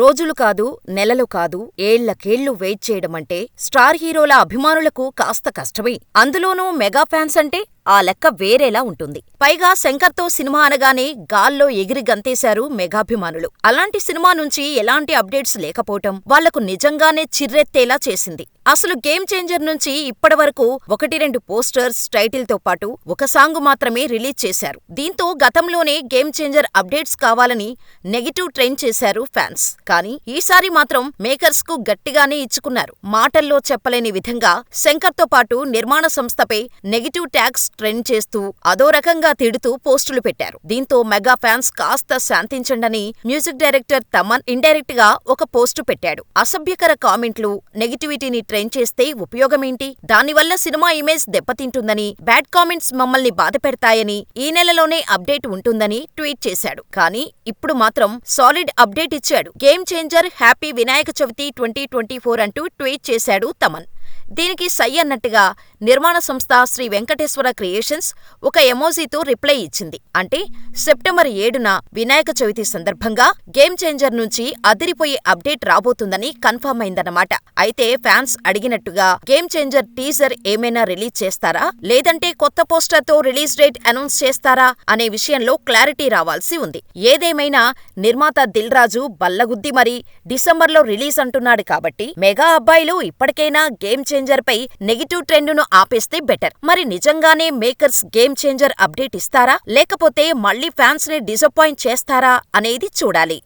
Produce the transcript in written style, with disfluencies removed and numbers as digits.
రోజులు కాదు, నెలలు కాదు, ఏళ్లకేళ్లు వెయిట్ చేయడమంటే స్టార్ హీరోల అభిమానులకు కాస్త కష్టమే. అందులోనూ మెగా ఫ్యాన్స్ అంటే ఆ లెక్క వేరేలా ఉంటుంది. పైగా శంకర్తో సినిమా అనగానే గాల్లో ఎగిరి గంతేశారు మెగాభిమానులు. అలాంటి సినిమా నుంచి ఎలాంటి అప్డేట్స్ లేకపోవటం వాళ్లకు నిజంగానే చిర్రెత్తేలా చేసింది. అసలు గేమ్ చేంజర్ నుంచి ఇప్పటివరకు 1-2 పోస్టర్స్, టైటిల్తో పాటు ఒక సాంగ్ మాత్రమే రిలీజ్ చేశారు. దీంతో గతంలోనే గేమ్ చేంజర్ అప్డేట్స్ కావాలని నెగిటివ్ ట్రెండ్ చేశారు ఫ్యాన్స్. కానీ ఈసారి మాత్రం మేకర్స్ కు గట్టిగానే ఇచ్చుకున్నారు. మాటల్లో చెప్పలేని విధంగా శంకర్తో పాటు నిర్మాణ సంస్థపై నెగిటివ్ ట్యాగ్స్ ట్రెండ్ చేస్తూ అదో రకంగా తిడుతూ పోస్టులు పెట్టారు. దీంతో మెగా ఫ్యాన్స్ కాస్త శాంతించండని మ్యూజిక్ డైరెక్టర్ తమన్ ఇండైరెక్ట్ గా ఒక పోస్టు పెట్టాడు. అసభ్యకర కామెంట్లు, నెగిటివిటీని ట్రెండ్ చేస్తే ఉపయోగమేంటి? దానివల్ల సినిమా ఇమేజ్ దెబ్బతింటుందని, బ్యాడ్ కామెంట్స్ మమ్మల్ని బాధపెడతాయని, ఈ నెలలోనే అప్డేట్ ఉంటుందని ట్వీట్ చేశాడు. కానీ ఇప్పుడు మాత్రం సాలిడ్ అప్డేట్ ఇచ్చాడు. Game changer happy Vinayaka Chavithi 2024 అంటూ ట్వీట్ చేశాడు తమన్. దీనికి సై అన్నట్టుగా నిర్మాణ సంస్థ శ్రీ వెంకటేశ్వర క్రియేషన్స్ ఒక ఎమోజీతో రిప్లై ఇచ్చింది. అంటే సెప్టెంబర్ 7న వినాయక చవితి సందర్భంగా గేమ్ చేంజర్ నుంచి అదిరిపోయే అప్డేట్ రాబోతుందని కన్ఫర్మ్ అయిందన్నమాట. అయితే ఫ్యాన్స్ అడిగినట్టుగా గేమ్ చేంజర్ టీజర్ ఏమైనా రిలీజ్ చేస్తారా, లేదంటే కొత్త పోస్టర్తో రిలీజ్ డేట్ అనౌన్స్ చేస్తారా అనే విషయంలో క్లారిటీ రావాల్సి ఉంది. ఏదేమైనా నిర్మాత దిల్ రాజు బల్లగుద్ది మరీ డిసెంబర్లో రిలీజ్ అంటున్నాడు కాబట్టి మెగా అబ్బాయిలు ఇప్పటికైనా గేమ్ చేంజర్ పై నెగిటివ్ ట్రెండును ఆపేస్తే బెటర్. మరి నిజంగానే మేకర్స్ గేమ్ చేంజర్ అప్డేట్ ఇస్తారా, లేకపోతే మళ్ళీ ఫ్యాన్స్ ని డిసప్పాయింట్ చేస్తారా అనేది చూడాలి.